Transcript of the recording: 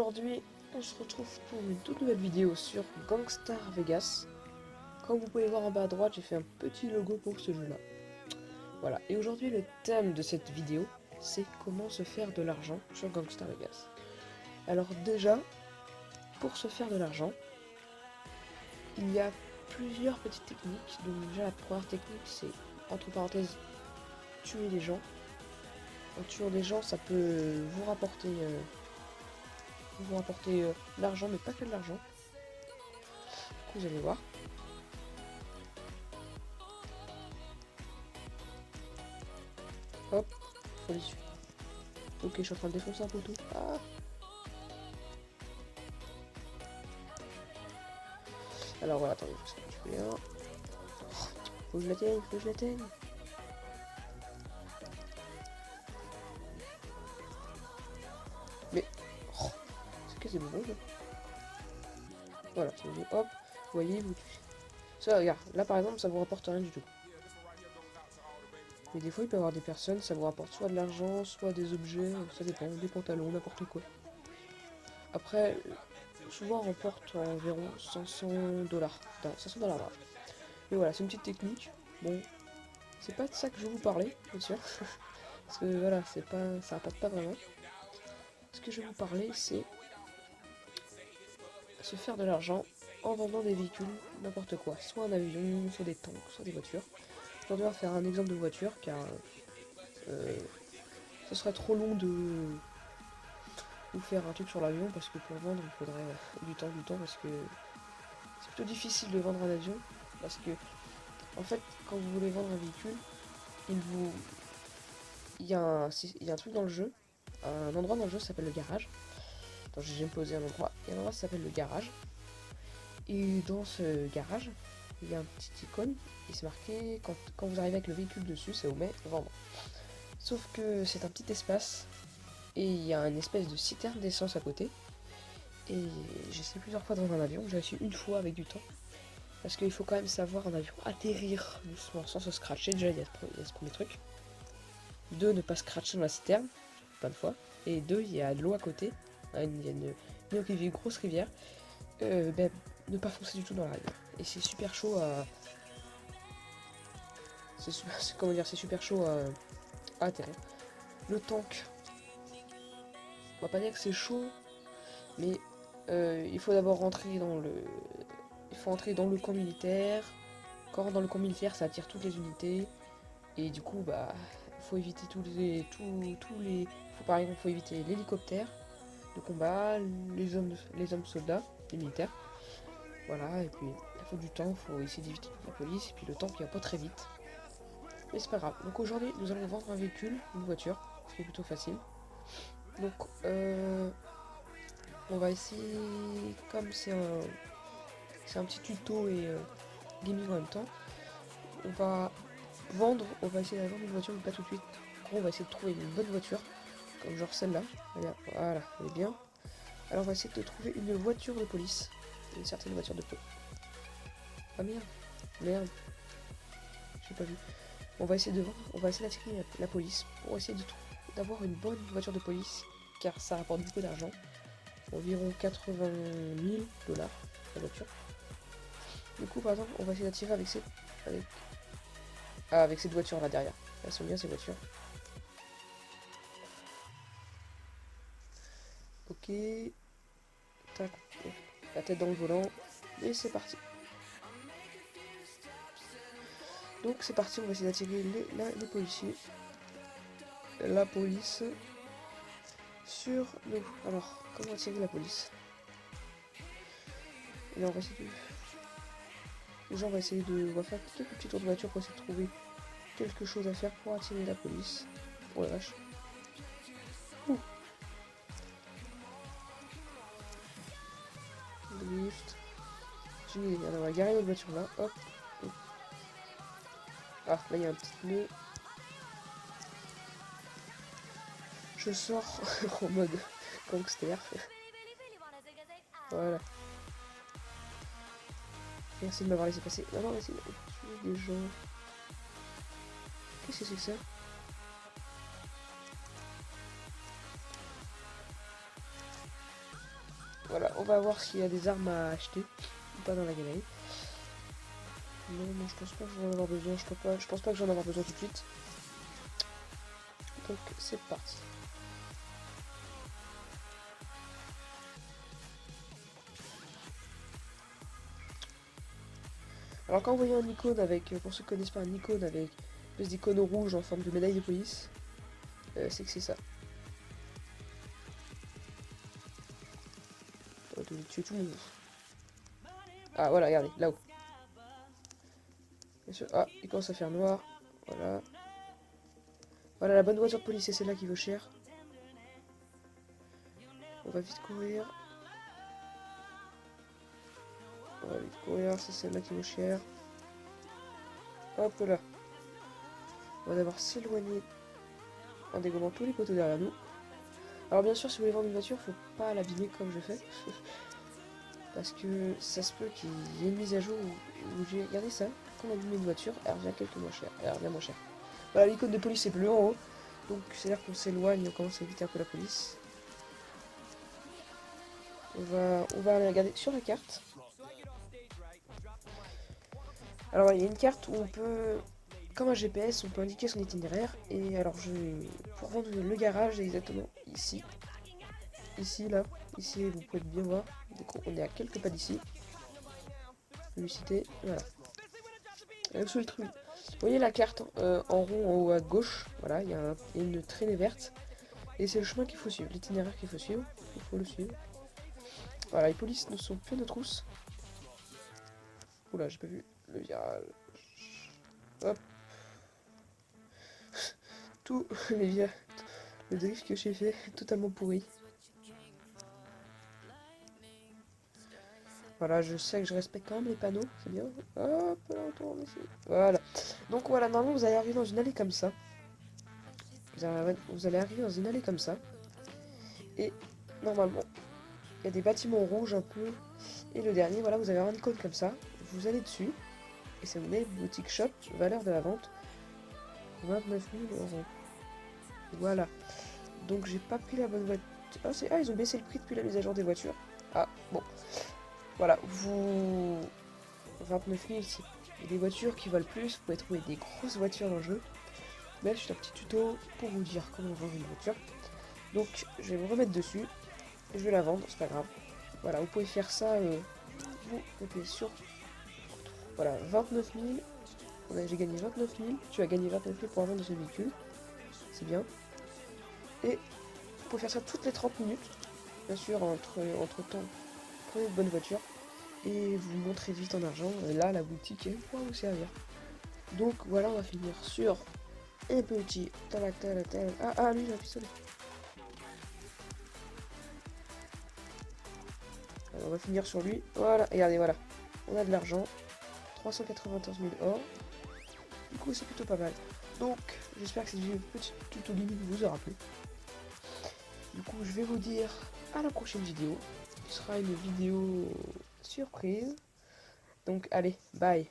Aujourd'hui, on se retrouve pour une toute nouvelle vidéo sur Gangstar Vegas. Comme vous pouvez voir en bas à droite, j'ai fait un petit logo pour ce jeu-là. Voilà, et aujourd'hui le thème de cette vidéo, c'est comment se faire de l'argent sur Gangstar Vegas. Alors déjà, pour se faire de l'argent, il y a plusieurs petites techniques. Donc déjà la première technique, c'est, entre parenthèses, tuer les gens. En tuant des gens, ça peut vous rapporter l'argent, mais pas que de l'argent. Vous allez voir. Hop, faut les tuer. Ok, je suis en train de défoncer un poteau. Ah. Alors voilà, attendez, faut que je fais un. Faut que je l'atteigne, faut que je l'atteigne. Mais, oh, c'est que c'est bon, là. Voilà, c'est bon, hop, vous voyez, vous. Ça, regarde, là par exemple, ça vous rapporte rien du tout. Mais des fois, il peut y avoir des personnes, ça vous rapporte soit de l'argent, soit des objets, ça dépend, des pantalons, n'importe quoi. Après, souvent on remporte environ 500 dollars. 500 dollars là. Mais voilà, c'est une petite technique. Bon, c'est pas de ça que je vais vous parler, bien sûr. Parce que voilà, c'est pas, ça rapporte pas vraiment. Ce que je vais vous parler, c'est se faire de l'argent en vendant des véhicules, n'importe quoi. Soit un avion, soit des tanks, soit des voitures. Aujourd'hui, on va faire un exemple de voiture, car ce serait trop long de vous faire un truc sur l'avion, parce que pour vendre, il faudrait du temps, parce que c'est plutôt difficile de vendre un avion, parce que, en fait, quand vous voulez vendre un véhicule, il y a un truc dans le jeu, un endroit dans le jeu s'appelle le garage. Attends, j'ai me posé un endroit. Il y a un endroit qui s'appelle le garage. Et dans ce garage, il y a un petit icône. Et c'est marqué, quand vous arrivez avec le véhicule dessus, ça vous met vendre. Sauf que c'est un petit espace. Et il y a une espèce de citerne d'essence à côté. Et j'ai essayé plusieurs fois de vendre un avion. J'ai réussi une fois avec du temps. Parce qu'il faut quand même savoir un avion atterrir doucement sans se scratcher. Déjà, il y a ce premier truc. 2, ne pas scratcher dans la citerne. Plein de fois. Et 2, il y a de l'eau à côté. Il y a une grosse rivière. Ne pas foncer du tout dans la rivière. Et c'est super chaud à. Comment dire, c'est super chaud à atterrir. Le tank, on va pas dire que c'est chaud, mais il faut d'abord rentrer dans le. Il faut entrer dans le camp militaire. Quand on rentre dans le camp militaire, ça attire toutes les unités. Et du coup, bah, il faut éviter par exemple, faut éviter l'hélicoptère de combat, les hommes soldats, les militaires. Voilà, et puis il faut du temps, il faut essayer d'éviter toute la police, et puis le temps qui va pas très vite. Mais c'est pas grave. Donc aujourd'hui, nous allons vendre un véhicule, une voiture, ce qui est plutôt facile. Donc, on va essayer, comme c'est un petit tuto et gaming en même temps, on va essayer de vendre une voiture, mais pas tout de suite. On va essayer de trouver une bonne voiture, comme genre celle-là. Voilà, elle est bien. Alors on va essayer de trouver une voiture de police, une certaine voiture de police. Ah merde, j'ai pas vu. On va essayer d'attirer la police pour essayer d'avoir une bonne voiture de police, car ça rapporte beaucoup d'argent, environ 80 000 dollars la voiture. Du coup, par exemple, on va essayer d'attirer avec cette voiture là derrière. Elles sont bien ces voitures. Ok, tac, la tête dans le volant, et c'est parti. Donc c'est parti, on va essayer d'attirer les policiers, la police sur nous. Alors, comment attirer la police? Et là, on va essayer on va faire quelques petits tours de voiture pour essayer de trouver quelque chose à faire pour attirer la police. Oh la vache. Ouh. Drift. J'ai une idée, on va garer notre voiture là, hop. Ah, là il y a un petit pneu. Je sors en mode gangster. Voilà. Merci de m'avoir laissé passer. Non, on va essayer de tuer des gens. Qu'est-ce que c'est que ça? voilà, on va voir s'il y a des armes à acheter ou pas dans la galerie. Non, je pense pas que j'en ai avoir besoin. Je pense pas que j'en ai avoir besoin tout de suite. Donc c'est parti. Alors quand vous voyez un icône avec, pour ceux qui connaissent pas un icône avec une espèce d'icône rouge en forme de médaille de police, c'est que c'est ça. On va tuer tout le monde. Ah voilà, regardez, là-haut. Bien sûr. Ah, il commence à faire noir. Voilà. Voilà la bonne voiture de police, c'est celle-là qui vaut cher. On va vite courir. On va vite courir, c'est celle-là qui vaut cher. Hop là. On va d'abord s'éloigner en dégommant tous les poteaux derrière nous. Alors bien sûr, si vous voulez vendre une voiture, faut pas l'abîmer comme je fais. Parce que ça se peut qu'il y ait une mise à jour où j'ai regardé ça. Quand on abîme une voiture, elle revient quelques moins cher. Elle revient moins cher. Voilà, l'icône de police est bleue en haut. Donc c'est-à-dire qu'on s'éloigne, on commence à éviter un peu la police. On va aller regarder sur la carte. Alors il y a une carte où on peut, comme un GPS, on peut indiquer son itinéraire. Et alors pour vendre le garage, exactement ici. Ici, là. Ici, vous pouvez bien voir. Donc, on est à quelques pas d'ici. Publicité, voilà. Sur le truc. Vous voyez la carte en rond en haut à gauche. Voilà, il y a une traînée verte. Et c'est le chemin qu'il faut suivre, l'itinéraire qu'il faut suivre. Il faut le suivre. Voilà, les polices ne sont plus à nos trousses. Oula, j'ai pas vu le virage. Hop. Tout le drift que j'ai fait, totalement pourri. Voilà, je sais que je respecte quand même les panneaux, c'est bien. Hop, là, on tourne ici. Voilà. Donc voilà, normalement vous allez arriver dans une allée comme ça. Vous allez arriver dans une allée comme ça. Et normalement, il y a des bâtiments rouges un peu. Et le dernier, voilà, vous avez un icône comme ça. Vous allez dessus. Et ça vous met boutique shop, valeur de la vente. 29 000 euros. Voilà. Donc j'ai pas pris la bonne voiture. Ah, ils ont baissé le prix depuis la mise à jour des voitures. Ah, bon. Voilà, 29 000, c'est des voitures qui valent plus. Vous pouvez trouver des grosses voitures dans le jeu. Mais je fais un petit tuto pour vous dire comment vendre une voiture. Donc je vais me remettre dessus. Et je vais la vendre, c'est pas grave. Voilà, vous pouvez faire ça. Vous appuyez sur. Voilà, 29 000. J'ai gagné 29 000. Tu as gagné 29 000 pour vendre ce véhicule. C'est bien. Et vous pouvez faire ça toutes les 30 minutes. Bien sûr, entre temps, prenez de bonnes voitures. Et vous montrez vite en argent. Et là, la boutique, elle pourra vous servir. Donc voilà, on va finir sur un petit Ah, lui, j'ai un pistolet. Alors, on va finir sur lui. Voilà, regardez, voilà. On a de l'argent. 394 000 or. Du coup, c'est plutôt pas mal. Donc, j'espère que cette vidéo petit tuto limite vous aura plu. Du coup, je vais vous dire à la prochaine vidéo. Ce sera une vidéo surprise. Donc, allez, bye.